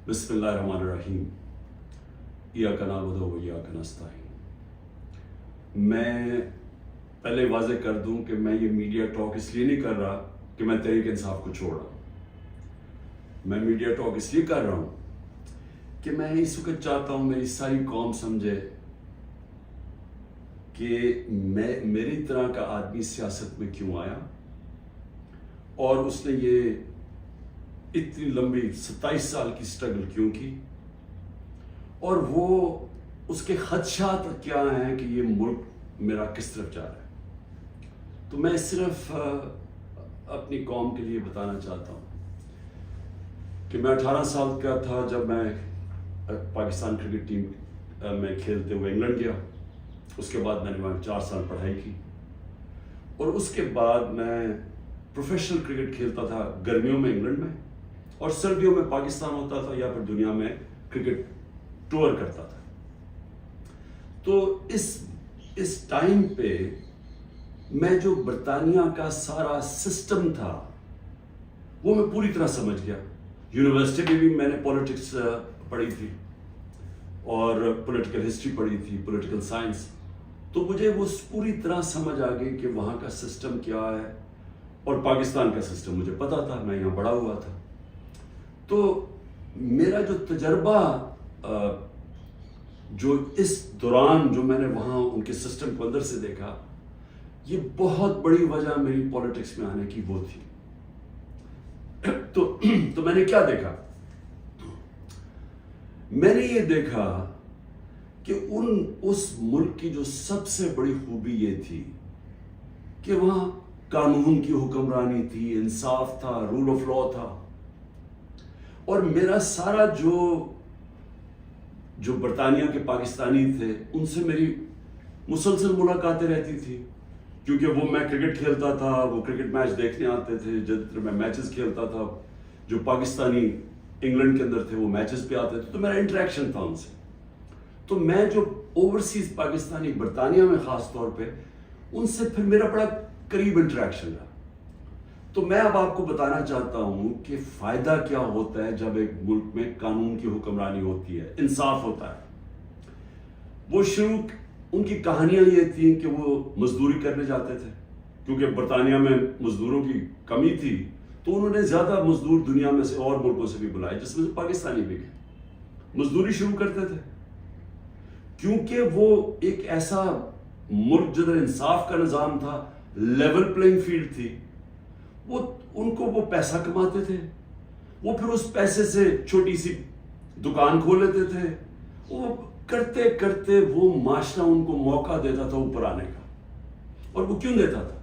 بسم اللہ الرحمن الرحیم ایاک نعبد و ایاک نستعین۔ میں پہلے واضح کر دوں کہ میں یہ میڈیا ٹاک اس لیے نہیں کر رہا کہ میں تحریک انصاف کو چھوڑ رہا ہوں۔ میں میڈیا ٹاک اس لیے کر رہا ہوں کہ میں اس وقت چاہتا ہوں میری ساری قوم سمجھے کہ میری طرح کا آدمی سیاست میں کیوں آیا اور اس نے یہ اتنی لمبی 27 سال کی سٹرگل کیوں کی، اور وہ اس کے خدشات کیا ہیں کہ یہ ملک میرا کس طرف جا رہا ہے۔ تو میں صرف اپنی قوم کے لیے بتانا چاہتا ہوں کہ میں 18 سال کا تھا جب میں پاکستان کرکٹ ٹیم میں کھیلتے ہوئے انگلینڈ گیا۔ اس کے بعد میں نے وہاں 4 سال پڑھائی کی، اور اس کے بعد میں پروفیشنل کرکٹ کھیلتا تھا گرمیوں میں انگلینڈ میں، اور سردیوں میں پاکستان ہوتا تھا یا پھر دنیا میں کرکٹ ٹور کرتا تھا۔ تو اس ٹائم پہ میں جو برطانیہ کا سارا سسٹم تھا وہ میں پوری طرح سمجھ گیا۔ یونیورسٹی میں بھی میں نے پولیٹکس پڑھی تھی اور پولیٹیکل ہسٹری پڑھی تھی، پولیٹیکل سائنس، تو مجھے وہ پوری طرح سمجھ آ گئی کہ وہاں کا سسٹم کیا ہے، اور پاکستان کا سسٹم مجھے پتا تھا، میں یہاں بڑا ہوا تھا۔ تو میرا جو تجربہ جو اس دوران جو میں نے وہاں ان کے سسٹم کو اندر سے دیکھا، یہ بہت بڑی وجہ میری پولیٹکس میں آنے کی وہ تھی۔ تو میں نے کیا دیکھا؟ میں نے یہ دیکھا کہ اس ملک کی جو سب سے بڑی خوبی یہ تھی کہ وہاں قانون کی حکمرانی تھی، انصاف تھا، رول آف لا تھا، اور میرا سارا جو برطانیہ کے پاکستانی تھے ان سے میری مسلسل ملاقاتیں رہتی تھی، کیونکہ وہ میں کرکٹ کھیلتا تھا، وہ کرکٹ میچ دیکھنے آتے تھے، جب میں میچز کھیلتا تھا جو پاکستانی انگلینڈ کے اندر تھے وہ میچز پہ آتے تھے، تو میرا انٹریکشن تھا ان سے۔ تو میں جو اوورسیز پاکستانی برطانیہ میں خاص طور پہ ان سے پھر میرا بڑا قریب انٹریکشن رہا۔ تو میں اب آپ کو بتانا چاہتا ہوں کہ فائدہ کیا ہوتا ہے جب ایک ملک میں قانون کی حکمرانی ہوتی ہے، انصاف ہوتا ہے۔ وہ شروع ان کی کہانیاں یہ تھیں کہ وہ مزدوری کرنے جاتے تھے، کیونکہ برطانیہ میں مزدوروں کی کمی تھی، تو انہوں نے زیادہ مزدور دنیا میں سے اور ملکوں سے بھی بلائے، جس میں سے پاکستانی بھی گئے، مزدوری شروع کرتے تھے، کیونکہ وہ ایک ایسا ملک جدھر انصاف کا نظام تھا، لیول پلینگ فیلڈ تھی، ان کو وہ پیسہ کماتے تھے، وہ پھر اس پیسے سے چھوٹی سی دکان کھول لیتے تھے، وہ کرتے کرتے وہ معاشرہ ان کو موقع دیتا تھا اوپر آنے کا۔ اور وہ کیوں دیتا تھا؟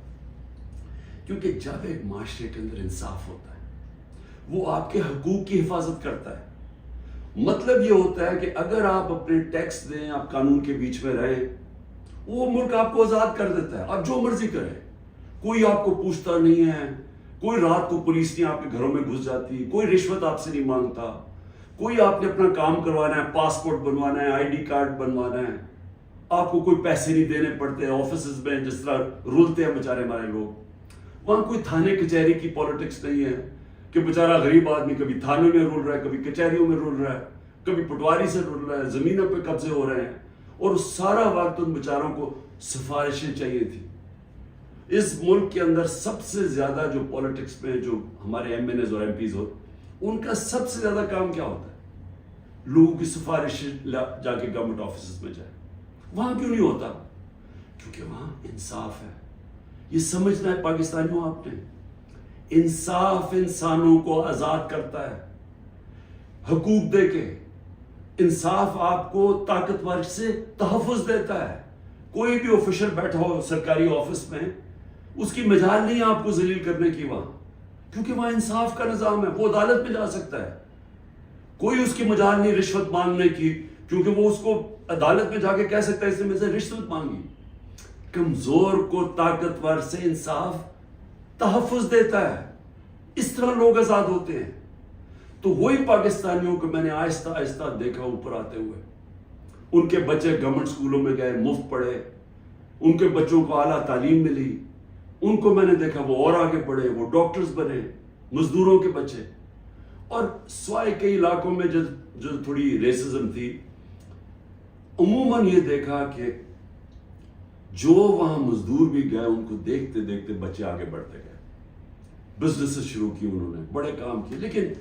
کیونکہ جب ایک معاشرے کے اندر انصاف ہوتا ہے وہ آپ کے حقوق کی حفاظت کرتا ہے۔ مطلب یہ ہوتا ہے کہ اگر آپ اپنے ٹیکس دیں، آپ قانون کے بیچ میں رہیں، وہ ملک آپ کو آزاد کر دیتا ہے، آپ جو مرضی کریں، کوئی آپ کو پوچھتا نہیں ہے، کوئی رات کو پولیس نہیں آپ کے گھروں میں گھس جاتی، کوئی رشوت آپ سے نہیں مانگتا، کوئی آپ نے اپنا کام کروانا ہے، پاسپورٹ بنوانا ہے، آئی ڈی کارڈ بنوانا ہے، آپ کو کوئی پیسے نہیں دینے پڑتے آفیسز میں جس طرح رولتے ہیں بیچارے ہمارے لوگ۔ وہاں کوئی تھانے کچہری کی پالیٹکس نہیں ہے کہ بیچارہ غریب آدمی کبھی تھانے میں رول رہا ہے، کبھی کچہریوں میں رول رہا ہے، کبھی پٹواری سے رول رہا ہے، زمینوں پہ قبضے ہو رہے ہیں، اور سارا وقت ان بیچاروں کو سفارشیں چاہیے تھی۔ اس ملک کے اندر سب سے زیادہ جو پولیٹکس میں جو ہمارے ایم این ایز اور ایم پیز ہو، ان کا سب سے زیادہ کام کیا ہوتا ہے؟ لوگوں کی سفارش جا کے گورنمنٹ آفیسز میں جائے۔ وہاں کیوں نہیں ہوتا؟ کیونکہ وہاں انصاف ہے۔ یہ سمجھنا ہے پاکستانیوں آپ نے، انصاف انسانوں کو آزاد کرتا ہے حقوق دے کے۔ انصاف آپ کو طاقتور سے تحفظ دیتا ہے۔ کوئی بھی آفیشل بیٹھا ہو سرکاری آفس میں، اس کی مجال نہیں آپ کو ذلیل کرنے کی وہاں، کیونکہ وہاں انصاف کا نظام ہے، وہ عدالت میں جا سکتا ہے۔ کوئی اس کی مجال نہیں رشوت مانگنے کی، کیونکہ وہ اس کو عدالت میں جا کے کہہ سکتا ہے اس نے مجھ سے رشوت مانگی۔ کمزور کو طاقتور سے انصاف تحفظ دیتا ہے، اس طرح لوگ آزاد ہوتے ہیں۔ تو وہی پاکستانیوں کو میں نے آہستہ آہستہ دیکھا اوپر آتے ہوئے، ان کے بچے گورنمنٹ اسکولوں میں گئے، مفت پڑھے، ان کے بچوں کو اعلیٰ تعلیم ملی، ان کو میں نے دیکھا وہ اور آگے پڑھے، وہ ڈاکٹرز بنے، مزدوروں کے بچے۔ اور سوائے کئی علاقوں میں جو تھوڑی ریسزم تھی، عموماً یہ دیکھا کہ جو وہاں مزدور بھی گئے ان کو دیکھتے دیکھتے بچے آگے بڑھتے گئے، بزنس شروع کی انہوں نے، بڑے کام کیے. لیکن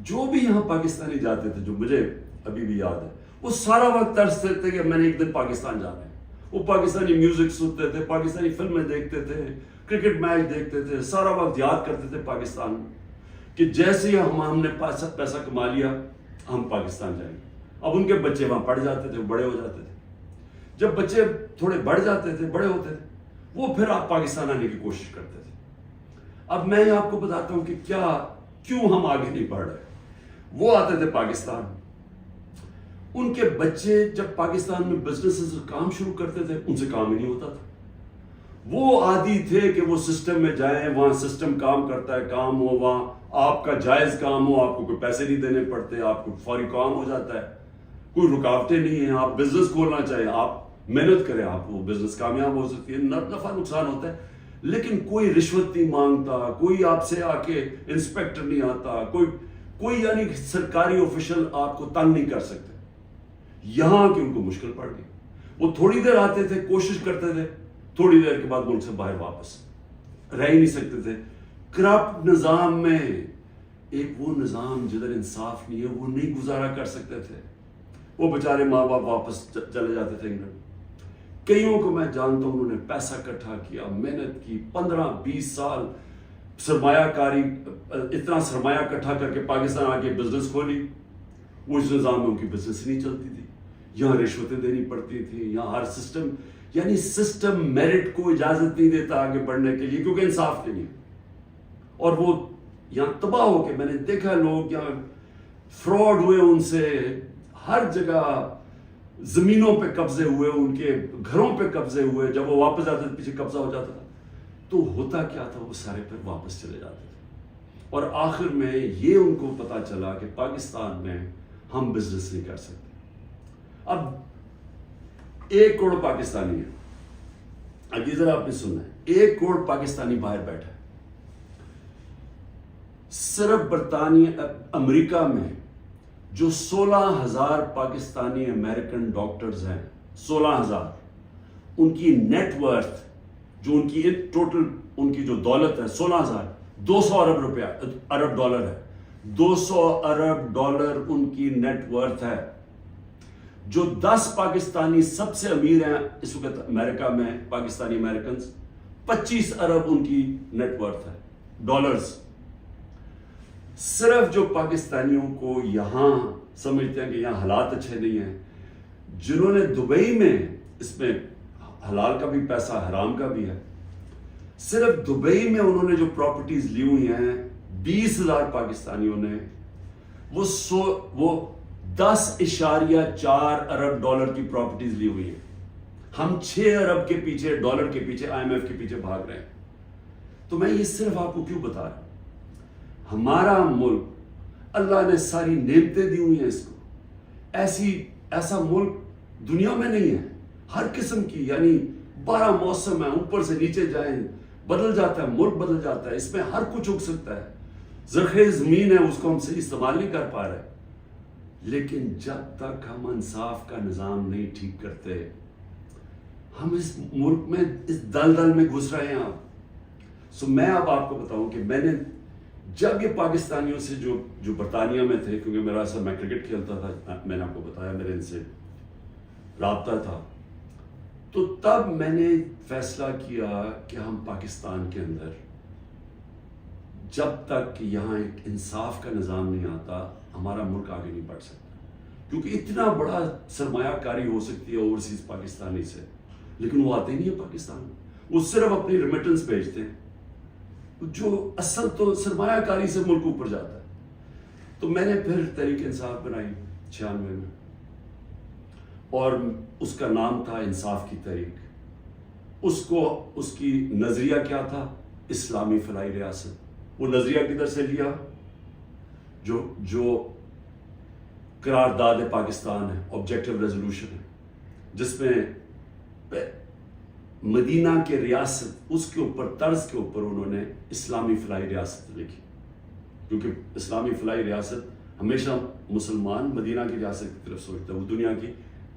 جو بھی یہاں پاکستانی جاتے تھے، جو مجھے ابھی بھی یاد ہے، وہ سارا وقت ترستے تھے کہ میں نے ایک دن پاکستان جانا ہے. وہ پاکستانی میوزک سنتے تھے، پاکستانی فلمیں دیکھتے تھے، کرکٹ میچ دیکھتے تھے، سارا وقت یاد کرتے تھے پاکستان کہ جیسے ہی ہم نے پیسہ کما لیا ہم پاکستان جائیں گے. اب ان کے بچے وہاں پڑھ جاتے تھے، بڑے ہو جاتے تھے. جب بچے تھوڑے بڑھ جاتے تھے، بڑے ہوتے تھے، وہ پھر آپ پاکستان آنے کی کوشش کرتے تھے. اب میں آپ کو بتاتا ہوں کہ کیوں ہم آگے نہیں بڑھ رہے. وہ آتے تھے پاکستان، ان کے بچے جب پاکستان میں بزنس کام شروع کرتے تھے ان سے کام ہی نہیں ہوتا تھا. وہ عادی تھے کہ وہ سسٹم میں جائیں، وہاں سسٹم کام کرتا ہے، کام ہو، وہاں آپ کا جائز کام ہو، آپ کو کوئی پیسے نہیں دینے پڑتے، آپ کو فوری کام ہو جاتا ہے، کوئی رکاوٹیں نہیں ہیں. آپ بزنس کھولنا چاہیں، آپ محنت کریں، آپ وہ بزنس کامیاب ہو سکتی ہے. نفع نقصان ہوتا ہے لیکن کوئی رشوت نہیں مانگتا، کوئی آپ سے آ کے انسپیکٹر نہیں آتا، کوئی یعنی سرکاری آفیشل آپ کو تنگ نہیں کر سکتے. یہاں کی ان کو مشکل پڑ گئی. وہ تھوڑی دیر آتے تھے، کوشش کرتے تھے، تھوڑی دیر کے بعد ملک سے باہر واپس رہ ہی نہیں سکتے تھے. کرپٹ نظام میں ایک وہ نظام جدھر انصاف نہیں ہے، وہ نہیں گزارا کر سکتے تھے. وہ بیچارے ماں باپ واپس چلے جاتے تھے انگلینڈ. کئیوں کو میں جانتا ہوں، انہوں نے پیسہ اکٹھا کیا، محنت کی، 15-20 سال سرمایہ کاری، اتنا سرمایہ اکٹھا کر کے پاکستان آ کے بزنس کھولی. وہ اس نظام میں ان کی بزنس نہیں چلتی تھی. یہاں رشوتیں دینی پڑتی تھی، یہاں ہر سسٹم میرٹ کو اجازت نہیں دیتا آگے بڑھنے کے لیے، کیونکہ انصاف نہیں ہے. اور وہ یہاں تباہ ہو کے، میں نے دیکھا لوگ یہاں فراڈ ہوئے، ان سے ہر جگہ زمینوں پہ قبضے ہوئے، ان کے گھروں پہ قبضے ہوئے. جب وہ واپس آتے تھے پیچھے قبضہ ہو جاتا تھا. تو ہوتا کیا تھا، وہ سارے پھر واپس چلے جاتے تھے. اور آخر میں یہ ان کو پتا چلا کہ پاکستان میں ہم بزنس نہیں کر سکتے. اب 1 کروڑ پاکستانی ہے. اب یہ ذرا آپ نے سننا ہے، 1 کروڑ پاکستانی باہر بیٹھا ہے. صرف برطانیہ امریکہ میں جو 16,000 پاکستانی امریکن ڈاکٹرز ہیں، 16,000، ان کی نیٹ ورتھ، جو ان کی ٹوٹل ان کی جو دولت ہے، 16,000، 200 ارب ڈالر ہے. 200 ارب ڈالر ان کی نیٹ ورتھ ہے. جو 10 پاکستانی سب سے امیر ہیں اس وقت امریکہ میں، پاکستانی امریکنز، 25 ارب ان کی نیٹ ورتھ ہے، ڈالرز. صرف جو پاکستانیوں کو یہاں سمجھتے ہیں کہ یہاں حالات اچھے نہیں ہیں، جنہوں نے دبئی میں، اس میں حلال کا بھی پیسہ حرام کا بھی ہے، صرف دبئی میں انہوں نے جو پراپرٹیز لی ہوئی ہیں، 20,000 پاکستانیوں نے وہ 10.4 ارب ڈالر کی پراپرٹیز لی ہوئی ہیں. ہم 6 ارب کے پیچھے، ڈالر کے پیچھے، IMF کے پیچھے بھاگ رہے ہیں. تو میں یہ صرف آپ کو کیوں بتا رہا ہوں؟ ہمارا ملک، اللہ نے ساری نعمتیں دی ہوئی ہیں اس کو. ایسا ملک دنیا میں نہیں ہے. ہر قسم کی، یعنی 12 موسم ہیں، اوپر سے نیچے جائیں بدل جاتا ہے، ملک بدل جاتا ہے. اس میں ہر کچھ اگ سکتا ہے. زرخیز زمین ہے، اس کو ہم صحیح استعمال نہیں کر پا رہے. لیکن جب تک ہم انصاف کا نظام نہیں ٹھیک کرتے، ہم اس ملک میں اس دلدل میں گھس رہے ہیں. میں اب آپ کو بتاؤں کہ میں نے جب یہ پاکستانیوں سے جو برطانیہ میں تھے، کیونکہ میرا اصل میں کرکٹ کھیلتا تھا، میں نے آپ کو بتایا میرے ان سے رابطہ تھا، تو تب میں نے فیصلہ کیا کہ ہم پاکستان کے اندر جب تک یہاں ایک انصاف کا نظام نہیں آتا، ہمارا ملک آگے نہیں بڑھ سکتا. کیونکہ اتنا بڑا سرمایہ کاری ہو سکتی ہے اوورسیز پاکستانی سے، لیکن وہ آتے نہیں ہیں پاکستان میں. وہ صرف اپنی ریمیٹنس بھیجتے ہیں، جو اصل تو سرمایہ کاری سے ملک اوپر جاتا ہے. تو میں نے پھر تحریک انصاف بنائی 96 میں، اور اس کا نام تھا انصاف کی تحریک. اس کی نظریہ کیا تھا؟ اسلامی فلاحی ریاست. وہ نظریہ کدھر سے لیا؟ جو قرارداد پاکستان ہے، آبجیکٹو ریزولوشن ہے، جس میں مدینہ کے ریاست، اس کے اوپر طرز کے اوپر انہوں نے اسلامی فلاحی ریاست لکھی. کیونکہ اسلامی فلاحی ریاست ہمیشہ مسلمان مدینہ کی ریاست کی طرف سوچتا ہے، وہ دنیا کی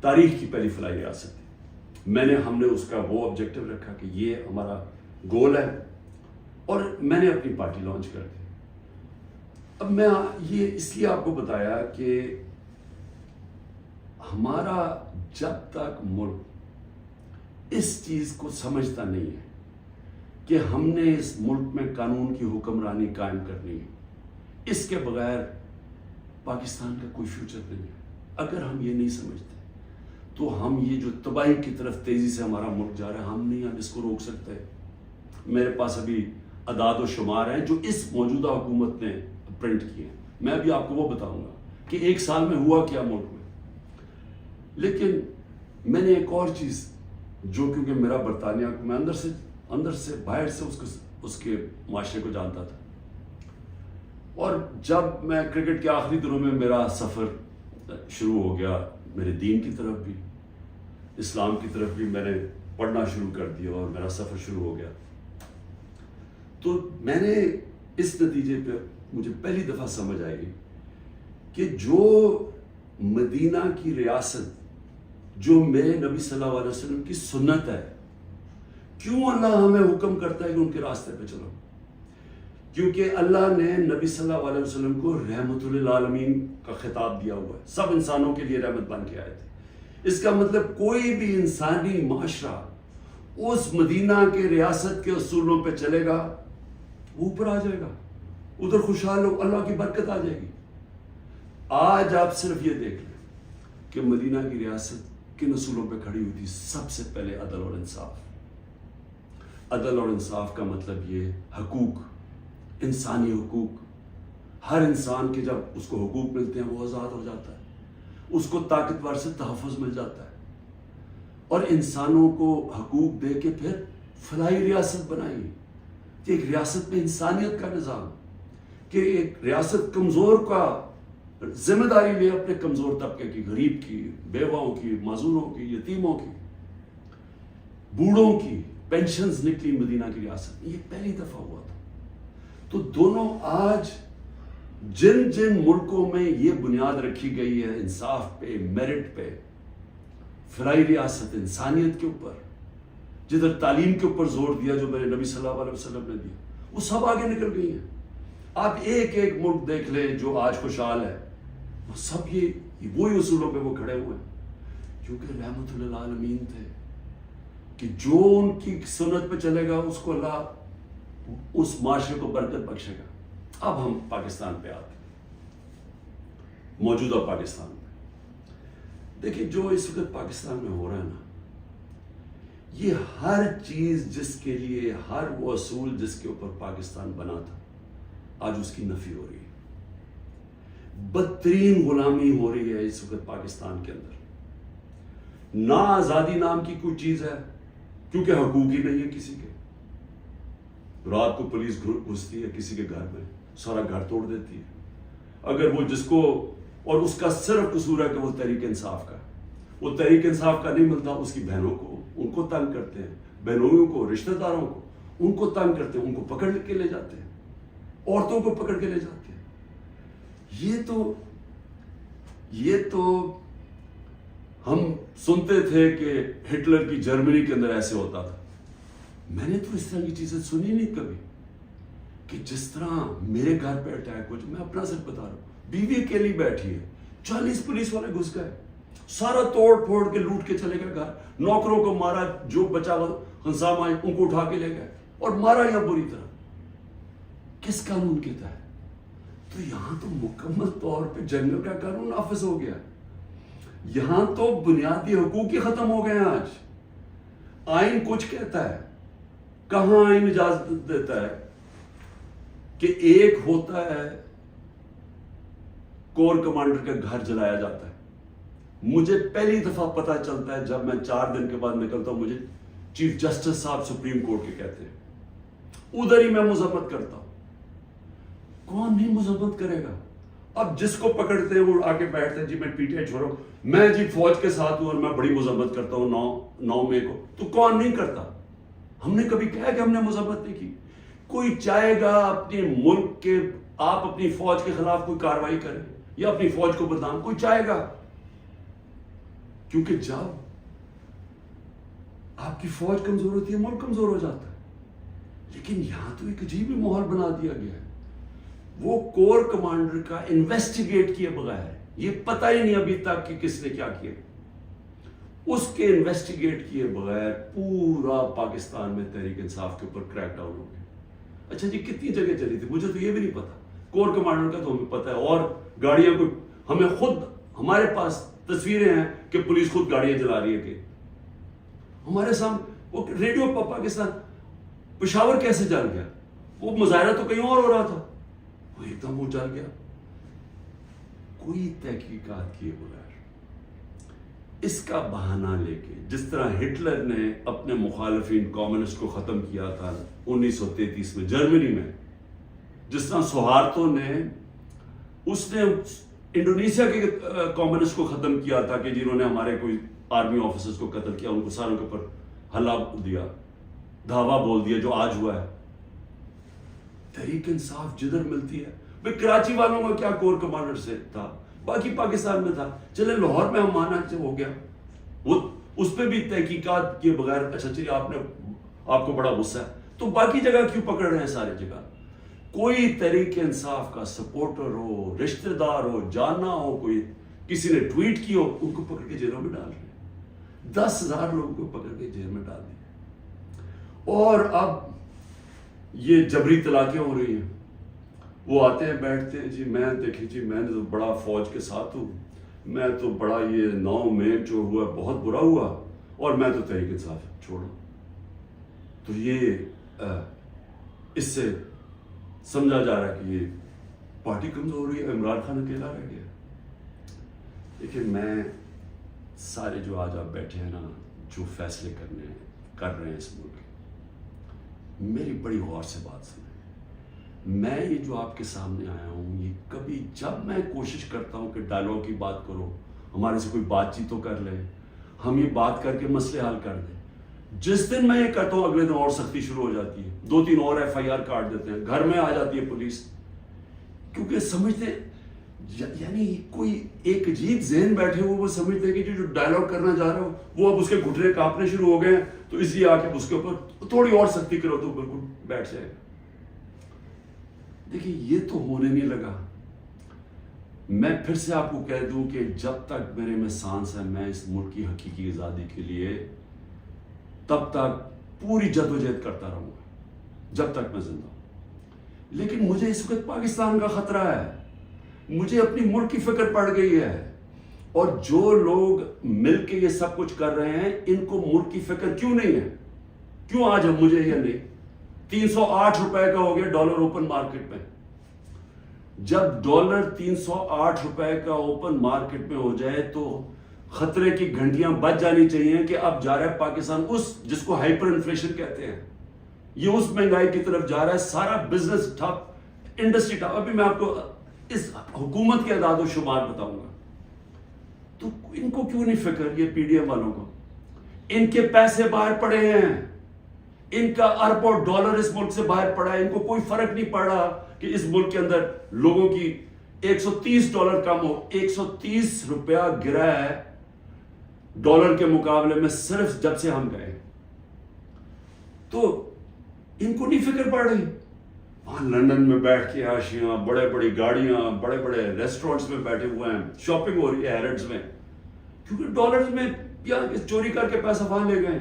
تاریخ کی پہلی فلاحی ریاست تھی۔ ہم نے اس کا وہ آبجیکٹو رکھا کہ یہ ہمارا گول ہے، اور میں نے اپنی پارٹی لانچ کر دی۔ اب میں یہ اس لیے آپ کو بتایا کہ ہمارا جب تک ملک اس چیز کو سمجھتا نہیں ہے کہ ہم نے اس ملک میں قانون کی حکمرانی قائم کرنی ہے، اس کے بغیر پاکستان کا کوئی فیوچر نہیں ہے۔ اگر ہم یہ نہیں سمجھتے تو ہم یہ جو تباہی کی طرف تیزی سے ہمارا ملک جا رہا ہے، ہم نہیں اس کو روک سکتے۔ میرے پاس ابھی اعداد و شمار ہیں جو اس موجودہ حکومت نے پرنٹ کیے ہیں، میں ابھی آپ کو وہ بتاؤں گا کہ ایک سال میں ہوا کیا ملک میں۔ لیکن میں نے ایک اور چیز جو، کیونکہ میرا برطانیہ کو میں اندر سے باہر سے اس کے معاشرے کو جانتا تھا، اور جب میں کرکٹ کے آخری دنوں میں میرا سفر شروع ہو گیا، میرے دین کی طرف بھی اسلام کی طرف بھی میں نے پڑھنا شروع کر دیا اور میرا سفر شروع ہو گیا، تو میں نے اس نتیجے پہ مجھے پہلی دفعہ سمجھ آئی کہ جو مدینہ کی ریاست جو میرے نبی صلی اللہ علیہ وسلم کی سنت ہے، کیوں اللہ ہمیں حکم کرتا ہے کہ ان کے راستے پہ چلو؟ کیونکہ اللہ نے نبی صلی اللہ علیہ وسلم کو رحمت للعالمین کا خطاب دیا ہوا ہے، سب انسانوں کے لیے رحمت بن کے آئے تھے۔ اس کا مطلب کوئی بھی انسانی معاشرہ اس مدینہ کے ریاست کے اصولوں پہ چلے گا، وہ اوپر آ جائے گا، ادھر خوشحال ہو، اللہ کی برکت آ جائے گی۔ آج آپ صرف یہ دیکھ لیں کہ مدینہ کی ریاست کن اصولوں پہ کھڑی ہوئی تھی؟ سب سے پہلے عدل اور انصاف۔ عدل اور انصاف کا مطلب یہ حقوق، انسانی حقوق۔ ہر انسان کے جب اس کو حقوق ملتے ہیں وہ آزاد ہو جاتا ہے، اس کو طاقتور سے تحفظ مل جاتا ہے، اور انسانوں کو حقوق دے کے پھر فلاحی ریاست بنائی کہ ایک ریاست میں انسانیت کا نظام، کہ ایک ریاست کمزور کا ذمہ داری لے اپنے کمزور طبقے کی، غریب کی، بیواؤں کی، معذوروں کی، یتیموں کی، بوڑھوں کی پینشنز نکلی مدینہ کی ریاست میں، یہ پہلی دفعہ ہوا تھا۔ تو دونوں آج جن جن ملکوں میں یہ بنیاد رکھی گئی ہے انصاف پہ، میرٹ پہ، فلاحی ریاست، انسانیت کے اوپر، جدھر تعلیم کے اوپر زور دیا جو میرے نبی صلی اللہ علیہ وسلم نے دیا، وہ سب آگے نکل گئی ہیں۔ آپ ایک ایک ملک دیکھ لیں جو آج خوشحال ہے، وہ سب یہ وہی اصولوں پہ وہ کھڑے ہوئے ہیں، کیونکہ رحمت للعالمین تھے کہ جو ان کی سنت پہ چلے گا اس کو اللہ اس معاشرے کو برکت بخشے گا۔ اب ہم پاکستان پہ آتے ہیں، موجودہ پاکستان میں دیکھیں جو اس وقت پاکستان میں ہو رہا ہے نا، یہ ہر چیز جس کے لیے، ہر وہ اصول جس کے اوپر پاکستان بنا تھا، آج اس کی نفی ہو رہی ہے۔ بدترین غلامی ہو رہی ہے اس وقت پاکستان کے اندر۔ نہ آزادی نام کی کوئی چیز ہے، کیونکہ حقوق ہی نہیں ہے کسی کے۔ رات کو پولیس گھستی ہے کسی کے گھر میں، سارا گھر توڑ دیتی ہے، اگر وہ جس کو، اور اس کا صرف قصور ہے کہ وہ تحریک انصاف کا، وہ تحریک انصاف کا نہیں ملتا، اس کی بہنوں کو، ان کو تنگ کرتے ہیں، بہنوئیوں کو، رشتہ داروں کو، ان کو تنگ کرتے ہیں، ان کو پکڑ کے لے جاتے ہیں، عورتوں کو پکڑ کے لے جاتے ہیں۔ یہ تو ہم سنتے تھے کہ ہٹلر کی جرمنی کے اندر ایسے ہوتا تھا، میں نے تو اس طرح کی چیزیں سنی نہیں کبھی، کہ جس طرح میرے گھر پہ اٹیک ہو، میں اپنا سچ بتا رہا ہوں، بیوی اکیلی بیٹھی ہے، 40 پولیس والے گھس گئے، سارا توڑ پھوڑ کے لوٹ کے چلے گئے گھر، نوکروں کو مارا، جو بچا ہنسامہ ان کو اٹھا کے لے گئے اور مارا یا بری طرح۔ کس قانون کے تحت؟ تو یہاں تو مکمل طور پہ جنگل کا قانون نافذ ہو گیا، یہاں تو بنیادی حقوق ہی ختم ہو گئے ہیں۔ آج آئین کچھ کہتا ہے، کہاں آئین اجازت دیتا ہے کہ ایک ہوتا ہے کور کمانڈر کا گھر جلایا جاتا ہے۔ مجھے پہلی دفعہ پتا چلتا ہے جب میں 4 دن کے بعد نکلتا ہوں، مجھے چیف جسٹس صاحب سپریم کورٹ کے کہتے ہیں، ادھر ہی میں مذمت کرتا ہوں۔ کون نہیں مذمت کرے گا؟ اب جس کو پکڑتے ہیں وہ آ کے بیٹھتے ہیں، جی میں پی ٹی آئی چھوڑو، میں جی فوج کے ساتھ ہوں اور میں بڑی مذمت کرتا ہوں 9 مئی کو، تو کون نہیں کرتا؟ ہم نے کبھی کہا کہ ہم نے مذمت نہیں کی؟ کوئی چاہے گا اپنے ملک کے آپ اپنی فوج کے خلاف کوئی کاروائی کریں یا اپنی فوج کو بدنام کوئی چاہے گا، کیونکہ جب آپ کی فوج کمزور ہوتی ہے ملک کمزور ہو جاتا ہے. لیکن یہاں تو ایک عجیب ہی ماحول بنا دیا گیا ہے. وہ کور کمانڈر کا انویسٹیگیٹ کیے بغیر، یہ پتہ ہی نہیں ابھی تک کہ کس نے کیا کیا، اس کے انویسٹیگیٹ کیے بغیر پورا پاکستان میں تحریک انصاف کے اوپر کریک ڈاؤن ہو گیا. اچھا جی کتنی جگہ چلی تھی مجھے تو یہ بھی نہیں پتا، کور کمانڈر کا تو ہمیں پتا ہے، اور گاڑیاں کو ہمیں خود، ہمارے پاس تصویریں ہیں کہ پولیس خود گاڑیاں جلا رہی ہے کہ ہمارے سامنے. وہ ریڈیو پاکستان پشاور کیسے جل گیا؟ وہ مظاہرہ تو کہیں اور ہو رہا تھا، وہ ایک دم وہ جل گیا. کوئی تحقیقات کیے بغیر اس کا بہانہ لے کے، جس طرح ہٹلر نے اپنے مخالفین کمیونسٹ کو ختم کیا تھا 1933 میں جرمنی میں، جس طرح سہارتو نے انڈونیشیا کے کمیونسٹ کو ختم کیا تھا کہ جنہوں نے ہمارے کوئی آرمی آفیسرز کو قتل کیا، ان کو ساروں کے اوپر حلہ دیا، دھاوا بول دیا، جو آج ہوا ہے. تحریک انصاف جدھر ملتی ہے، بھئی کراچی والوں کا کیا کور کمانڈر سے تھا، باقی پاکستان میں تھا. چلے لاہور میں ہم مانا ہو گیا، وہ اس پہ بھی تحقیقات کیے بغیر اچھا چلیے آپ کو بڑا غصہ ہے تو باقی جگہ کیوں پکڑ رہے ہیں ساری جگہ. کوئی تحریک انصاف کا سپورٹر ہو، رشتہ دار ہو، جانا ہو، کوئی کسی نے ٹویٹ کی ہو، ان کو پکڑ کے جیلوں میں ڈال رہے ہیں. 10,000 لوگوں کو پکڑ کے جیل میں ڈال دیا. اور اب یہ جبری طلاقیں ہو رہی ہیں. وہ آتے ہیں بیٹھتے ہیں، جی میں دیکھیں جی میں نے تو بڑا فوج کے ساتھ ہوں، میں تو بڑا یہ 9 مئی جو ہوا بہت برا ہوا اور میں تو تحریک انصاف چھوڑوں. تو یہ اس سے سمجھا جا رہا ہے کہ یہ پارٹی کمزور ہو رہی ہے، عمران خان اکیلا رہ گیا. لیکن میں سارے جو آج آپ بیٹھے ہیں نا، جو فیصلے کر رہے ہیں اس ملک، میری بڑی غور سے بات سنیں. میں یہ جو آپ کے سامنے آیا ہوں، یہ کبھی جب میں کوشش کرتا ہوں کہ ڈائلاگ کی بات کرو، ہمارے سے کوئی بات چیت تو کر لے، ہم یہ بات کر کے مسئلے حل کر دیں. جس دن میں یہ کرتا ہوں اگلے دن اور سختی شروع ہو جاتی ہے، 2-3 اور FIR کاٹ دیتے ہیں، گھر میں آ جاتی ہے پولیس. کیونکہ سمجھتے یعنی کوئی ایک عجیب ذہن بیٹھے ہوئے، وہ سمجھتے ہیں کہ جو ڈائلاگ کرنا چاہ رہے ہو وہ اب اس کے گھٹنے کانپنے شروع ہو گئے ہیں، تو اس لیے آ کے اس کے اوپر تھوڑی اور سختی کرو تو بالکل بیٹھ جائے گا. دیکھیے یہ تو ہونے نہیں لگا. میں پھر سے آپ کو کہہ دوں کہ جب تک میرے میں سانس ہے، میں اس ملک کی حقیقی آزادی کے لیے تب تک پوری جدوجہد کرتا رہوں گا جب تک میں زندہ ہوں. لیکن مجھے اس وقت پاکستان کا خطرہ ہے، مجھے اپنی ملک کی فکر پڑ گئی ہے. اور جو لوگ مل کے یہ سب کچھ کر رہے ہیں، ان کو ملک کی فکر کیوں نہیں ہے؟ کیوں آج ہم مجھے یہ نہیں؟ 308 روپے کا ہو گیا ڈالر اوپن مارکیٹ میں. جب ڈالر 308 روپے کا اوپن مارکیٹ میں ہو جائے تو خطرے کی گھنٹیاں بج جانی چاہیے کہ اب جا رہا ہے پاکستان اس جس کو ہائپر انفلیشن کہتے ہیں، یہ اس مہنگائی کی طرف جا رہا ہے. سارا بزنس ٹھپ، انڈسٹری ٹھپ. ابھی میں آپ کو اس حکومت کے اعداد و شمار بتاؤں گا. تو ان کو کیوں نہیں فکر، یہ PDM والوں کو؟ ان کے پیسے باہر پڑے ہیں، ان کا اربوں ڈالر اس ملک سے باہر پڑا ہے. ان کو کوئی فرق نہیں پڑا کہ اس ملک کے اندر لوگوں کی $130 کم ہو. 130 روپیہ گرا ہے ڈالر کے مقابلے میں صرف جب سے ہم گئے. تو ان کو نہیں فکر پڑ رہی. وہاں لندن میں بیٹھ کے عاشیاں، بڑے بڑی گاڑیاں، بڑے بڑے ریسٹورنٹس میں بیٹھے ہوئے ہیں، شاپنگ ہو رہی ہے ہیرڈز میں، کیونکہ ڈالرز میں یا چوری کر کے پیسہ وہاں لے گئے.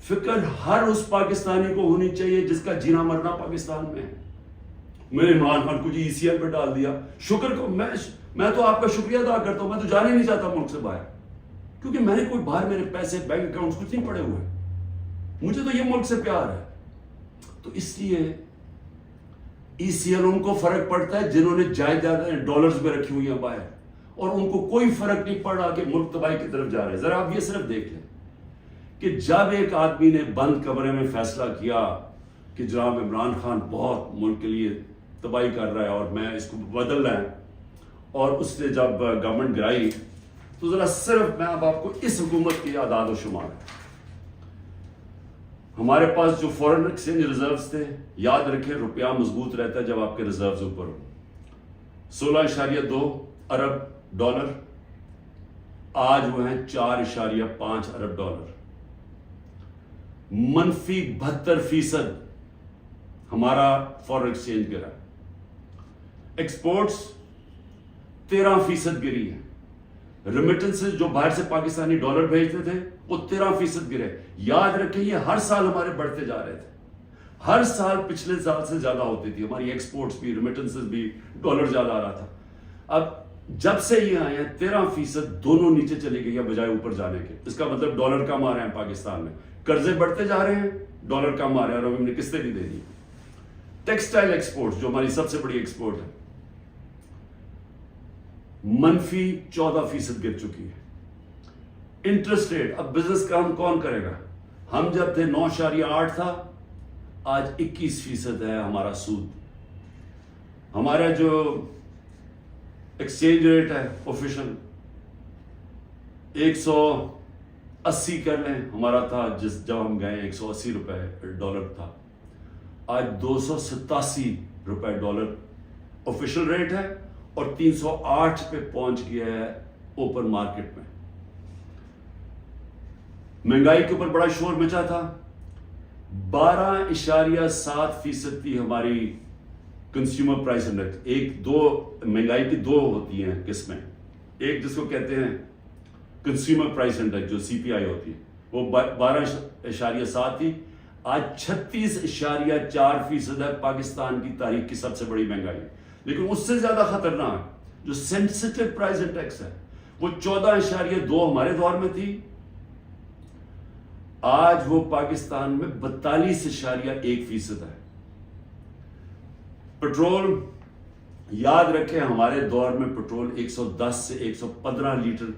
فکر ہر اس پاکستانی کو ہونی چاہیے جس کا جینا مرنا پاکستان میں ہے. میں نے عمران خان کو جی ECL پہ ڈال دیا. شکر کو میں تو آپ کا شکریہ ادا کرتا ہوں. میں تو جانا ہی نہیں چاہتا ملک سے باہر، کیونکہ میں نے کوئی باہر میرے پیسے بینک اکاؤنٹس کچھ نہیں پڑے ہوئے. مجھے تو یہ ملک سے پیار ہے. تو اس لیے ECL ان کو فرق پڑتا ہے جنہوں نے جائیداد ڈالرز میں رکھی ہوئی ہیں باہر، اور ان کو کوئی فرق نہیں پڑا کہ ملک تباہی کی طرف جا رہے ہیں. ذرا آپ یہ صرف دیکھ لیں کہ جب ایک آدمی نے بند کمرے میں فیصلہ کیا کہ جناب عمران خان بہت ملک کے لیے تباہی کر رہا ہے اور میں اس کو بدل رہا ہے، اور اس نے جب گورنمنٹ گرائی، تو ذرا صرف میں اب آپ کو اس حکومت کی اعداد و شمار ہمارے پاس جو فورن ایکسچینج ریزروز تھے، یاد رکھیں روپیہ مضبوط رہتا ہے جب آپ کے ریزروز اوپر ہو، 16.2 ارب ڈالر، آج وہ ہیں 4.5 ارب ڈالر، منفی 72% ہمارا فورن ایکسچینج گرا، ایکسپورٹس 13% گری ہے، ریمیٹنسز جو باہر سے پاکستانی ڈالر بھیجتے تھے وہ 13% گرے۔ یاد رکھیں یہ ہر سال ہمارے بڑھتے جا رہے تھے، ہر سال پچھلے سال سے زیادہ ہوتی تھی ہماری ایکسپورٹس بھی، ریمیٹنسز بھی، ڈالر زیادہ آ رہا تھا۔ اب جب سے یہ آئے ہیں 13% دونوں نیچے چلی گئی ہے بجائے اوپر جانے کے۔ اس کا مطلب ڈالر کم آ رہے ہیں پاکستان میں، قرضے بڑھتے جا رہے ہیں، ڈالر کم آ رہے ہیں، اور ہم نے قسطیں بھی دے دی۔ ٹیکسٹائل ایکسپورٹس جو ہماری سب سے بڑی ایکسپورٹ ہے، منفی 14% گر چکی ہے۔ انٹرسٹ ریٹ، اب بزنس کام کون کرے گا؟ ہم جب تھے 9.8 تھا، آج 21% ہے ہمارا سود۔ ہمارا جو ایکسچینج ریٹ ہے آفیشل 180 کر لیں، ہمارا تھا جب ہم گئے 180 روپے ڈالر تھا، آج 287 روپے ڈالر آفیشل ریٹ ہے، اور 308 پہ پہنچ گیا ہے اوپن مارکیٹ میں۔ مہنگائی کے اوپر بڑا شور مچا تھا، 12.7% تھی ہماری کنزیومر پرائس انڈیکس۔ مہنگائی کی دو ہوتی ہیں قسمیں، ایک جس کو کہتے ہیں کنزیومر پرائس انڈیکس جو CPI ہوتی ہے، وہ 12.7 تھی، آج 36.4% ہے، پاکستان کی تاریخ کی سب سے بڑی مہنگائی۔ لیکن اس سے زیادہ خطرناک جو سینسٹیو پرائس انڈیکس ہے وہ 14.2 ہمارے دور میں تھی، آج وہ پاکستان میں 42.1% ہے۔ پٹرول، یاد رکھیں ہمارے دور میں پٹرول 110 سے 115 لیٹر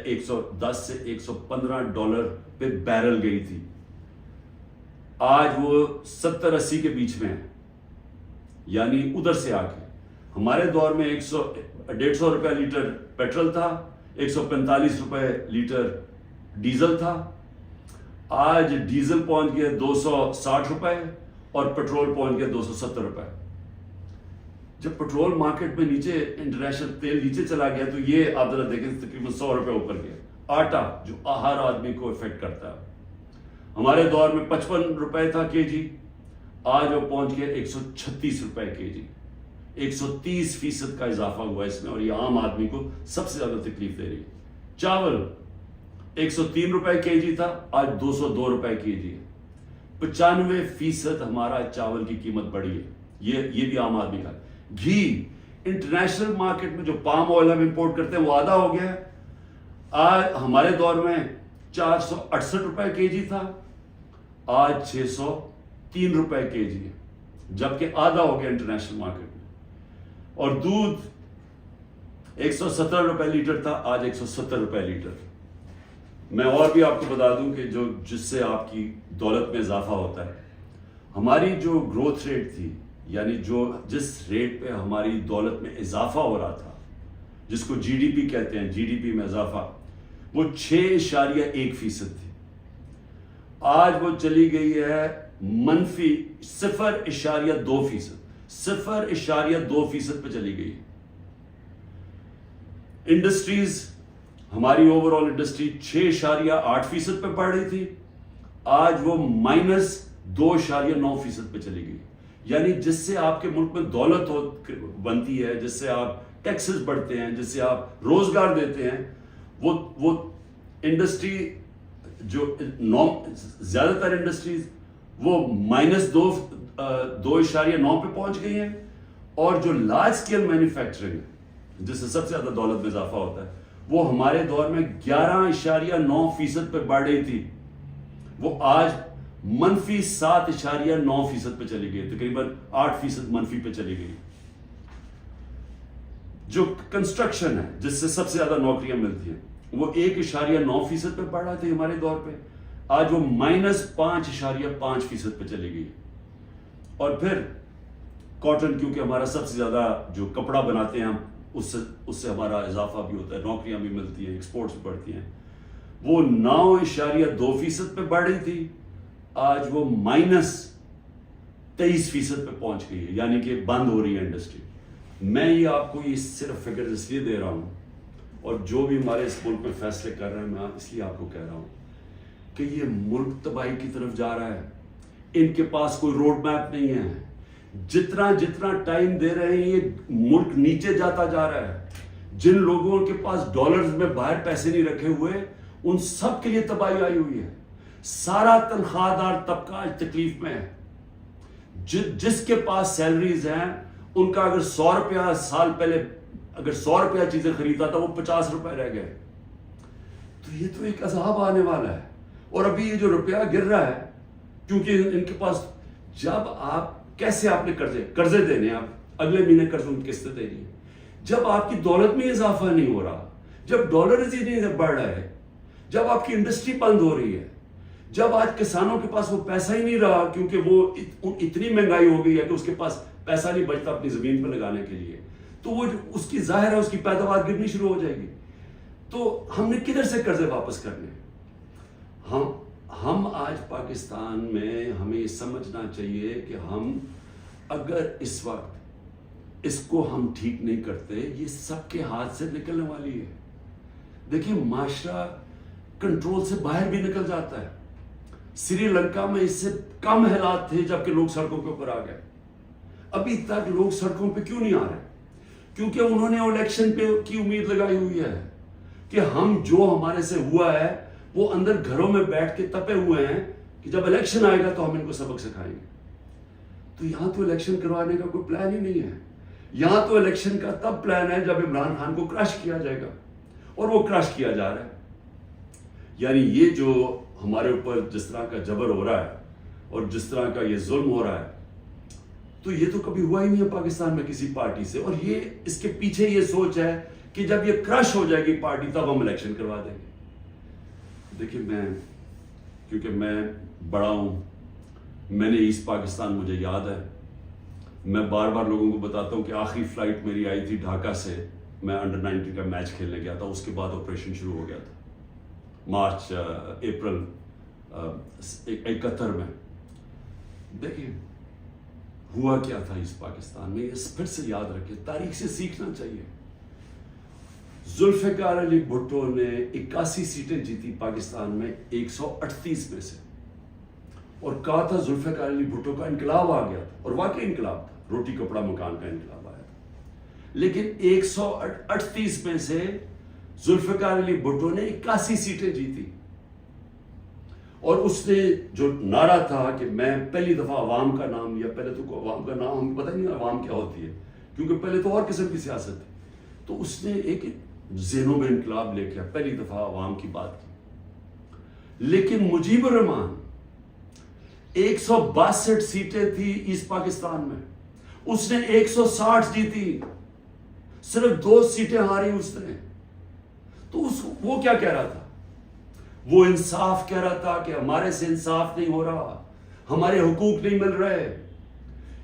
110 سے 115 ڈالر پہ بیرل گئی تھی، آج وہ 70-80 کے بیچ میں ہے، یعنی ادھر سے آ کے۔ ہمارے دور میں 150 روپے لیٹر پیٹرول تھا، 145 روپے لیٹر ڈیزل تھا، آج ڈیزل پہنچ گیا 260 روپے اور پیٹرول پہنچ گیا 270 روپے۔ جب پیٹرول مارکیٹ میں نیچے، انٹرنیشنل تیل نیچے چلا گیا تو یہ آپ ذرا دیکھیں تقریباً 100 روپے اوپر گیا۔ آٹا جو ہر آدمی کو افیکٹ کرتا ہے، ہمارے دور میں 55 روپے تھا کے جی، آج وہ پہنچ گیا 136 روپے کے جی، 130% کا اضافہ ہوا اس میں، اور یہ عام آدمی کو سب سے زیادہ تکلیف دے رہی ہے۔ چاول 103 روپے کے جی تھا، آج 202 روپے کے جی ہے، 95% ہمارا چاول کی قیمت بڑھی ہے، یہ بھی عام آدمی کا۔ گھی، انٹرنیشنل مارکیٹ میں جو پام آئل ہم امپورٹ کرتے ہیں وہ آدھا ہو گیا ہے، آج ہمارے دور میں 468 روپے کے جی تھا، آج 603 روپے کے جی ہے، جبکہ آدھا ہو گیا انٹرنیشنل مارکیٹ میں۔ اور دودھ 170 روپے لیٹر تھا، آج 170 روپے لیٹر۔ میں اور بھی آپ کو بتا دوں کہ جس سے آپ کی دولت میں اضافہ ہوتا ہے، ہماری جو گروتھ ریٹ تھی، یعنی جس ریٹ پہ ہماری دولت میں اضافہ ہو رہا تھا، جس کو GDP کہتے ہیں، GDP میں اضافہ، وہ 6.1% تھی، آج وہ چلی گئی ہے منفی 0.2%، 0.2% پہ چلی گئی۔ انڈسٹریز، ہماری اوور آل انڈسٹری 6.8% پہ بڑھ رہی تھی، آج وہ -2.9% پہ چلی گئی۔ یعنی جس سے آپ کے ملک میں دولت بنتی ہے، جس سے آپ ٹیکسز بڑھتے ہیں، جس سے آپ روزگار دیتے ہیں، وہ انڈسٹری جو زیادہ تر انڈسٹریز وہ -2.9 پہ پہنچ گئی ہیں، اور جو لارج اسکیل مینوفیکچرنگ ہے جس سے سب سے زیادہ دولت میں اضافہ ہوتا ہے، وہ ہمارے دور میں 11.9% پہ بڑھ رہی تھی، وہ آج -7.9% پہ چلی گئی، تقریباً 8% منفی پہ چلی گئی۔ جو کنسٹرکشن ہے جس سے سب سے زیادہ نوکریاں ملتی ہیں، وہ 1.9% پہ بڑھ رہا تھا ہمارے دور پہ، آج وہ -5.5% پہ چلی گئی۔ اور پھر کاٹن، کیونکہ ہمارا سب سے زیادہ جو کپڑا بناتے ہیں ہم، اس سے ہمارا اضافہ بھی ہوتا ہے، نوکریاں بھی ملتی ہیں، ایکسپورٹس بھی بڑھتی ہیں، وہ 9.2% پہ بڑھ رہی تھی، آج وہ -23% پہ پہنچ گئی ہے، یعنی کہ بند ہو رہی ہے انڈسٹری. میں یہ آپ کو یہ صرف فگر اس لیے دے رہا ہوں، اور جو بھی ہمارے اس ملک میں فیصلے کر رہے ہیں میں اس لیے آپ کو کہہ رہا ہوں کہ یہ ملک تباہی کی طرف جا رہا ہے. ان کے پاس کوئی روڈ میپ نہیں ہے. جتنا ٹائم دے رہے ہیں یہ ملک نیچے جاتا جا رہا ہے. جن لوگوں کے پاس ڈالرز میں باہر پیسے نہیں رکھے ہوئے ان سب کے لیے تباہی آئی ہوئی ہے. سارا تنخواہ دار طبقہ آج تکلیف میں ہے. جس کے پاس سیلریز ہیں ان کا اگر 100 روپیہ سال پہلے اگر 100 روپیہ چیزیں خریدتا تھا وہ 50 روپے رہ گئے. تو یہ تو ایک عذاب آنے والا ہے. اور ابھی یہ جو روپیہ گر رہا ہے کیونکہ ان کے پاس جب آپ کیسے آپ نے قرضے دینے آپ اگلے مہینے قرضوں کی قسطیں دینی ہے. جب آپ کی دولت میں اضافہ نہیں ہو رہا، جب ڈالرز ہی نہیں بڑھ رہا ہے، جب آپ کی انڈسٹری بند ہو رہی ہے، جب آج کسانوں کے پاس وہ پیسہ ہی نہیں رہا کیونکہ وہ اتنی مہنگائی ہو گئی ہے کہ اس کے پاس پیسہ نہیں بچتا اپنی زمین پہ لگانے کے لیے، تو وہ اس کی ظاہر ہے اس کی پیداوار گرنی شروع ہو جائے گی. تو ہم نے کدھر سے قرضے واپس کرنے؟ ہم آج پاکستان میں ہمیں یہ سمجھنا چاہیے کہ ہم اگر اس وقت اس کو ہم ٹھیک نہیں کرتے یہ سب کے ہاتھ سے نکلنے والی ہے. دیکھیں معاشرہ کنٹرول سے باہر بھی نکل جاتا ہے. سری لنکا میں اس سے کم حالات تھے جبکہ لوگ سڑکوں کے اوپر آ گئے. ابھی تک لوگ سڑکوں پہ کیوں نہیں آ رہے؟ کیونکہ انہوں نے الیکشن پہ کی امید لگائی ہوئی ہے کہ ہم جو ہمارے سے ہوا ہے وہ اندر گھروں میں بیٹھ کے تپے ہوئے ہیں کہ جب الیکشن آئے گا تو ہم ان کو سبق سکھائیں گے. تو یہاں تو الیکشن کروانے کا کوئی پلان ہی نہیں ہے. یہاں تو الیکشن کا تب پلان ہے جب عمران خان کو کرش کیا جائے گا، اور وہ کرش کیا جا رہا ہے. یعنی یہ جو ہمارے اوپر جس طرح کا جبر ہو رہا ہے اور جس طرح کا یہ ظلم ہو رہا ہے تو یہ تو کبھی ہوا ہی نہیں ہے پاکستان میں کسی پارٹی سے. اور یہ اس کے پیچھے یہ سوچ ہے کہ جب یہ کرش ہو جائے گی پارٹی تب ہم الیکشن کروا دیں گے. دیکھیں کیونکہ میں بڑا ہوں، میں نے ایسٹ پاکستان مجھے یاد ہے. میں بار بار لوگوں کو بتاتا ہوں کہ آخری فلائٹ میری آئی تھی ڈھاکہ سے، میں انڈر 19 کا میچ کھیلنے گیا تھا. اس کے بعد آپریشن شروع ہو گیا تھا اپریل 71 میں. دیکھیں ہوا کیا تھا اس پاکستان میں، اس پھر سے یاد رکھیں، تاریخ سے سیکھنا چاہیے. ذوالفقار علی بھٹو نے 81 سیٹیں جیتی پاکستان میں 138 میں سے، اور کہا تھا ذوالفقار علی بھٹو کا انقلاب آ گیا تھا، اور واقعی انقلاب تھا، روٹی کپڑا مکان کا انقلاب آیا تھا. لیکن 138 میں سے ذوالفقار علی بھٹو نے 81 سیٹیں جیتی. اور اس نے جو نعرہ تھا کہ میں پہلی دفعہ عوام کا نام لیا. پہلے تو عوام کا نام ہمیں پتہ نہیں عوام کیا ہوتی ہے، کیونکہ پہلے تو اور قسم کی سیاست تھی. تو اس نے ایک ذہنوں میں انقلاب لے کے پہلی دفعہ عوام کی بات کی. لیکن مجیب الرحمان 162 سیٹیں تھی ایسٹ پاکستان میں، اس نے 160 جیتی، صرف 2 سیٹیں ہاری اس نے. تو وہ کیا کہہ رہا تھا؟ وہ انصاف کہہ رہا تھا کہ ہمارے سے انصاف نہیں ہو رہا، ہمارے حقوق نہیں مل رہے،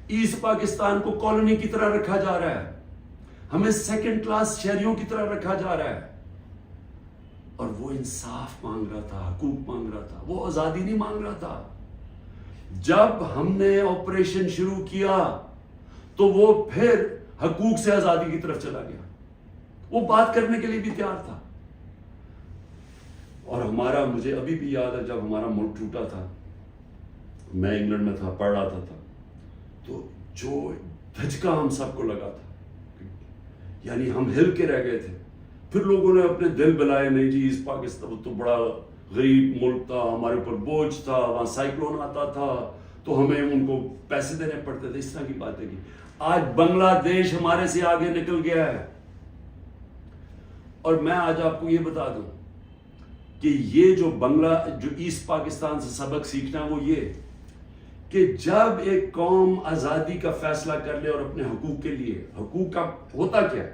ایسٹ پاکستان کو کالونی کی طرح رکھا جا رہا ہے، ہمیں سیکنڈ کلاس شہریوں کی طرح رکھا جا رہا ہے. اور وہ انصاف مانگ رہا تھا، حقوق مانگ رہا تھا، وہ آزادی نہیں مانگ رہا تھا. جب ہم نے آپریشن شروع کیا تو وہ پھر حقوق سے آزادی کی طرف چلا گیا. وہ بات کرنے کے لیے بھی تیار تھا. اور مجھے ابھی بھی یاد ہے جب ہمارا ملک ٹوٹا تھا، میں انگلینڈ میں تھا، پڑھ رہا تھا، تو جو دھچکا ہم سب کو لگا تھا، یعنی ہم ہل کے رہ گئے تھے. پھر لوگوں نے اپنے دل بلائے، نہیں جی اس پاکستان تو بڑا غریب ملک تھا، ہمارے اوپر بوجھ تھا، وہاں سائیکلون آتا تھا تو ہمیں ان کو پیسے دینے پڑتے تھے، اس طرح کی باتیں کی. آج بنگلہ دیش ہمارے سے آگے نکل گیا ہے. اور میں آج آپ کو یہ بتا دوں کہ یہ جو ایسٹ پاکستان سے سبق سیکھنا ہے وہ یہ کہ جب ایک قوم آزادی کا فیصلہ کر لے اور اپنے حقوق کے لیے، حقوق کا ہوتا کیا ہے؟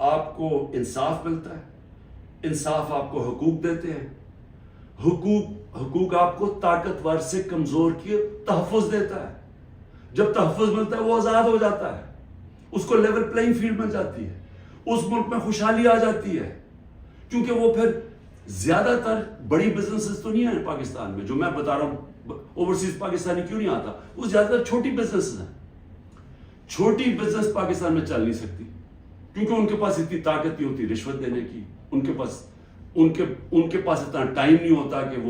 آپ کو انصاف ملتا ہے، انصاف آپ کو حقوق دیتے ہیں، حقوق آپ کو طاقتور سے کمزور کی تحفظ دیتا ہے. جب تحفظ ملتا ہے وہ آزاد ہو جاتا ہے، اس کو لیول پلینگ فیلڈ مل جاتی ہے، اس ملک میں خوشحالی آ جاتی ہے، کیونکہ وہ پھر زیادہ تر بڑی بزنسز تو نہیں ہیں پاکستان میں، جو میں بتا رہا ہوں اوورسیز پاکستانی کیوں نہیں آتا، وہ زیادہ تر چھوٹی بزنسز ہیں. چھوٹی بزنس پاکستان میں چل نہیں سکتی کیونکہ ان کے پاس اتنی طاقت نہیں ہوتی رشوت دینے کی، ان کے پاس اتنا ٹائم نہیں ہوتا کہ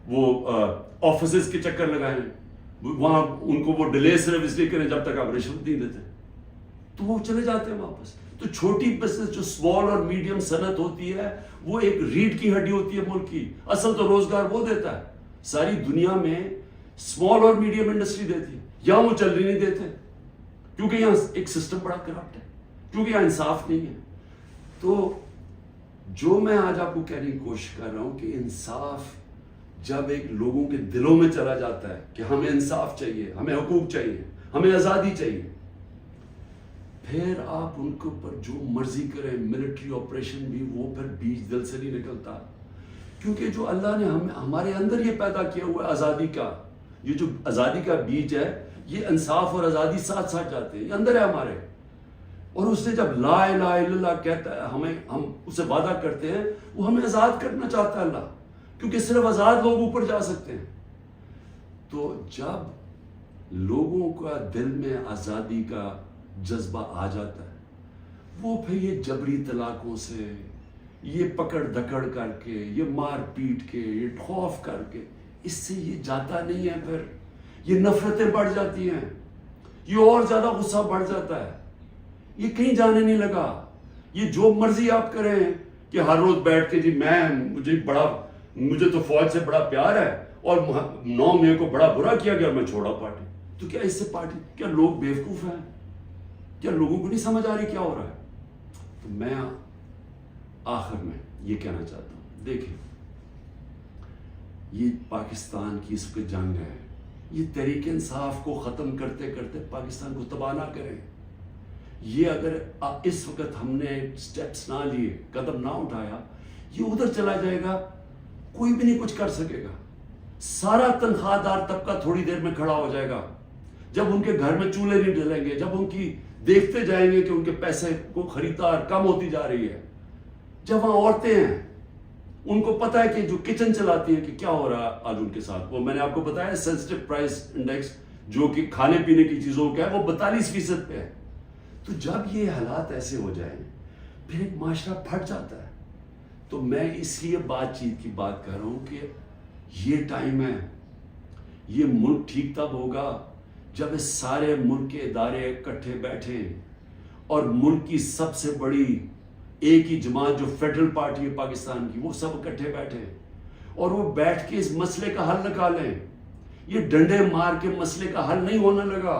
وہ آفیسز کے چکر لگائیں، وہاں ان کو وہ ڈیلے صرف اس لیے کریں جب تک آپ رشوت نہیں دیتے، تو وہ چلے جاتے ہیں واپس. تو چھوٹی بزنس جو اسمال اور میڈیم صنعت ہوتی ہے وہ ایک ریڑھ کی ہڈی ہوتی ہے ملک کی. اصل تو روزگار وہ دیتا ہے. ساری دنیا میں اسمال اور میڈیم انڈسٹری دیتی ہے، یہاں وہ چل نہیں دیتے کیونکہ یہاں ایک سسٹم بڑا کرپٹ ہے، کیونکہ یہاں انصاف نہیں ہے. تو جو میں آج آپ کو کہنے کی کوشش کر رہا ہوں کہ انصاف جب ایک لوگوں کے دلوں میں چلا جاتا ہے کہ ہمیں انصاف چاہیے، ہمیں حقوق چاہیے، ہمیں آزادی چاہیے، پھر آپ ان کے اوپر جو مرضی کریں، ملٹری آپریشن بھی، وہ پھر بیج دل سے نہیں نکلتا. کیونکہ جو اللہ نے ہمارے اندر یہ پیدا کیا ہوا ہے آزادی کا، یہ جو آزادی کا بیج ہے، یہ انصاف اور آزادی ساتھ ساتھ جاتے ہیں، یہ اندر ہے ہمارے. اور اس نے جب لا الہ الا اللہ کہتا ہے، ہم اسے وعدہ کرتے ہیں، وہ ہمیں آزاد کرنا چاہتا ہے اللہ، کیونکہ صرف آزاد لوگ اوپر جا سکتے ہیں. تو جب لوگوں کا دل میں آزادی کا جذبہ آ جاتا ہے، وہ پھر یہ جبری طلاقوں سے، یہ پکڑ دکڑ کر کے، یہ مار پیٹ کے، یہ خوف کر کے، اس سے یہ جاتا نہیں ہے. پھر یہ نفرتیں بڑھ جاتی ہیں، یہ اور زیادہ غصہ بڑھ جاتا ہے، یہ کہیں جانے نہیں لگا. یہ جو مرضی آپ کریں کہ ہر روز بیٹھ کے جی مجھے تو فوج سے بڑا پیار ہے اور 9 مئی کو بڑا برا کیا گیا، میں چھوڑا پارٹی. تو کیا اس سے پارٹی، کیا لوگ بیوقوف ہیں؟ کیا لوگوں کو نہیں سمجھ آ رہی کیا ہو رہا ہے؟ تو میں آخر میں یہ کہنا چاہتا ہوں، دیکھیں یہ پاکستان کی اس وقت جنگ ہے، یہ تحریک انصاف کو ختم کرتے کرتے پاکستان کو تباہ نہ کریں. یہ اگر اس وقت ہم نے سٹیپس نہ لیے، قدم نہ اٹھایا، یہ ادھر چلا جائے گا، کوئی بھی نہیں کچھ کر سکے گا. سارا تنخواہ دار طبقہ تھوڑی دیر میں کھڑا ہو جائے گا. جب ان کے گھر میں چولہے نہیں ڈلیں گے، جب ان کی دیکھتے جائیں گے کہ ان کے پیسے کو خریدار کم ہوتی جا رہی ہے، جب وہاں عورتیں ہیں، ان کو پتا ہے کہ جو کچن چلاتی ہیں کہ کیا ہو رہا ہے آج ان کے ساتھ. وہ میں نے آپ کو بتایا سینسٹیو پرائس انڈیکس جو کہ کھانے پینے کی چیزوں کا ہے، وہ 42% پہ ہے. تو جب یہ حالات ایسے ہو جائیں پھر ایک معاشرہ پھٹ جاتا ہے. تو میں اس لیے بات چیت کی بات کر رہا ہوں کہ یہ ٹائم ہے، یہ ملک ٹھیک تب ہوگا جب اس سارے ملک کے ادارے اکٹھے بیٹھیں اور ملک کی سب سے بڑی ایک ہی جماعت جو فیڈرل پارٹی ہے پاکستان کی، وہ سب اکٹھے بیٹھیں اور وہ بیٹھ کے اس مسئلے کا حل نکالیں. یہ ڈنڈے مار کے مسئلے کا حل نہیں ہونے لگا.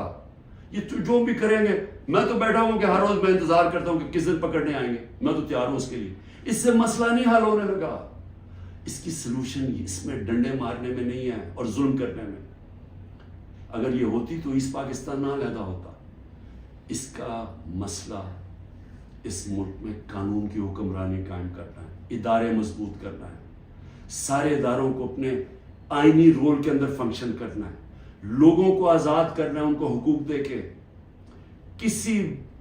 یہ جو بھی کریں گے، میں تو بیٹھا ہوں کہ ہر روز میں انتظار کرتا ہوں کہ کس دن پکڑنے آئیں گے، میں تو تیار ہوں اس کے لیے. اس سے مسئلہ نہیں حل ہونے لگا. اس کی سلوشن اس میں ڈنڈے مارنے میں نہیں ہے اور ظلم کرنے میں. اگر یہ ہوتی تو اس پاکستان نہ علیحدہ ہوتا. اس کا مسئلہ اس ملک میں قانون کی حکمرانی قائم کرنا ہے، ادارے مضبوط کرنا ہے، سارے اداروں کو اپنے آئینی رول کے اندر فنکشن کرنا ہے، لوگوں کو آزاد کرنا ہے، ان کو حقوق دے کے.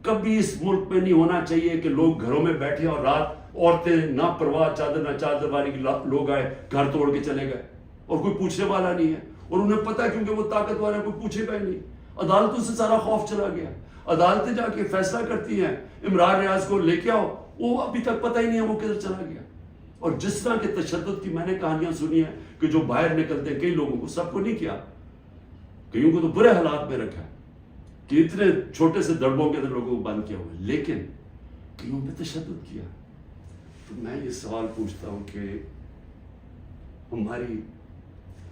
کبھی اس ملک میں نہیں ہونا چاہیے کہ لوگ گھروں میں بیٹھے اور رات عورتیں نہ پرواہ چادر نہ چادر والی لوگ آئے گھر توڑ کے چلے گئے اور کوئی پوچھنے والا نہیں ہے. اور انہیں پتا کیونکہ وہ طاقتور ہے، کوئی پوچھے گا ہی نہیں. عدالتوں سے سارا خوف چلا گیا. عدالتیں جا کے فیصلہ کرتی ہیں عمران ریاض کو لے کے آؤ، وہ ابھی تک پتہ ہی نہیں ہے وہ کدھر چلا گیا. اور جس طرح کے تشدد کی میں نے کہانیاں سنی ہیں کہ جو باہر نکلتے ہیں، کئی لوگوں کو، سب کو نہیں کیا، کئیوں کو تو برے حالات میں رکھا ہے کہ اتنے چھوٹے سے دڑبوں کے اندر لوگوں کو بند کیا ہوا ہے، لیکن کئیوں پہ تشدد کیا. تو میں یہ سوال پوچھتا ہوں کہ ہماری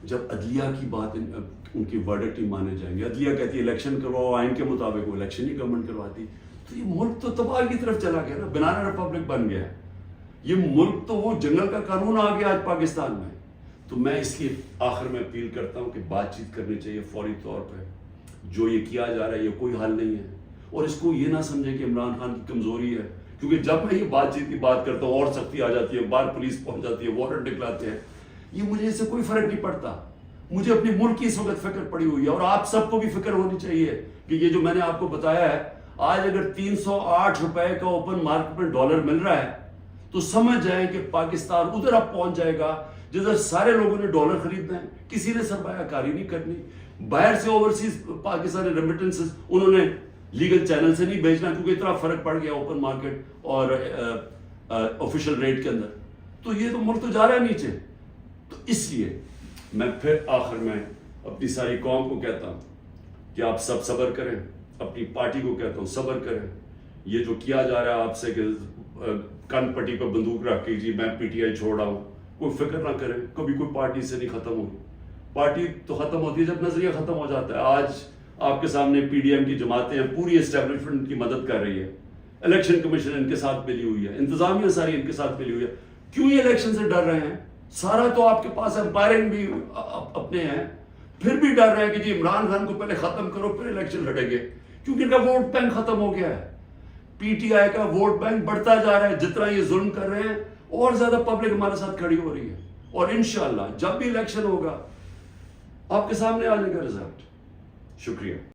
جب عدلیہ کی بات، ان کی ورڈکٹ ہی مانے جائیں گے، عدلیہ کہتی ہے الیکشن کرواؤ، آئین کے مطابق وہ الیکشن ہی گورنمنٹ کرواتی، تو یہ ملک تو تباہ کی طرف چلا گیا نا، بنانا ریپبلک بن گیا. یہ ملک تو وہ جنگل کا قانون آ گیا آج پاکستان میں. تو میں اس کی آخر میں اپیل کرتا ہوں کہ بات چیت کرنی چاہیے فوری طور پہ. جو یہ کیا جا رہا ہے یہ کوئی حل نہیں ہے، اور اس کو یہ نہ سمجھیں کہ عمران خان کی کمزوری ہے، کیونکہ جب میں یہ بات چیت کی بات کرتا ہوں اور سختی آ جاتی ہے، باہر پولیس پہنچ جاتی ہے، وارنٹ نکلاتے ہیں. یہ مجھے اس سے کوئی فرق نہیں پڑتا. مجھے اپنی ملک کی اس وقت فکر پڑی ہوئی ہے، اور آپ سب کو بھی فکر ہونی چاہیے کہ یہ جو میں نے آپ کو بتایا ہے، آج اگر 308 روپے کا اوپن مارکیٹ میں ڈالر مل رہا ہے تو سمجھ جائیں کہ پاکستان ادھر اب پہنچ جائے گا جدھر سارے لوگوں نے ڈالر خریدنا ہے, کسی نے سرمایہ کاری نہیں کرنی, باہر سے اوورسیز پاکستانی ریمیٹنسز انہوں نے لیگل چینل سے نہیں بھیجنا کیونکہ اتنا فرق پڑ گیا اوپن مارکیٹ اور آفیشیل ریٹ کے اندر, تو یہ تو ملک تو جا رہا ہے نیچے. تو اس لیے میں پھر آخر میں اپنی ساری قوم کو کہتا ہوں کہ آپ سب صبر کریں, اپنی پارٹی کو کہتا ہوں صبر کریں. یہ جو کیا جا رہا ہے آپ سے کہ کن پٹی پہ بندوق رکھ کے جی میں پی ٹی آئی چھوڑ رہا ہوں, کوئی فکر نہ کریں, کبھی کوئی پارٹی سے نہیں ختم ہوگی. پارٹی تو ختم ہوتی ہے جب نظریہ ختم ہو جاتا ہے. آج آپ کے سامنے پی ڈی ایم کی جماعتیں ہیں, پوری اسٹیبلشمنٹ کی مدد کر رہی ہے, الیکشن کمیشن ان کے ساتھ ملی ہوئی ہے, انتظامیہ ساری ان کے ساتھ ملی ہوئی ہے. کیوں یہ الیکشن سے ڈر رہے ہیں؟ سارا تو آپ کے پاس امپائرنگ بھی اپنے ہیں, پھر بھی ڈر رہے ہیں کہ جی عمران خان کو پہلے ختم کرو پھر الیکشن لڑیں گے, کیونکہ ان کا ووٹ بینک ختم ہو گیا ہے. پی ٹی آئی کا ووٹ بینک بڑھتا جا رہا ہے, جتنا یہ ظلم کر رہے ہیں اور زیادہ پبلک ہمارے ساتھ کھڑی ہو رہی ہے. اور انشاءاللہ جب بھی الیکشن ہوگا آپ کے سامنے آ جائے گا رزلٹ. شکریہ.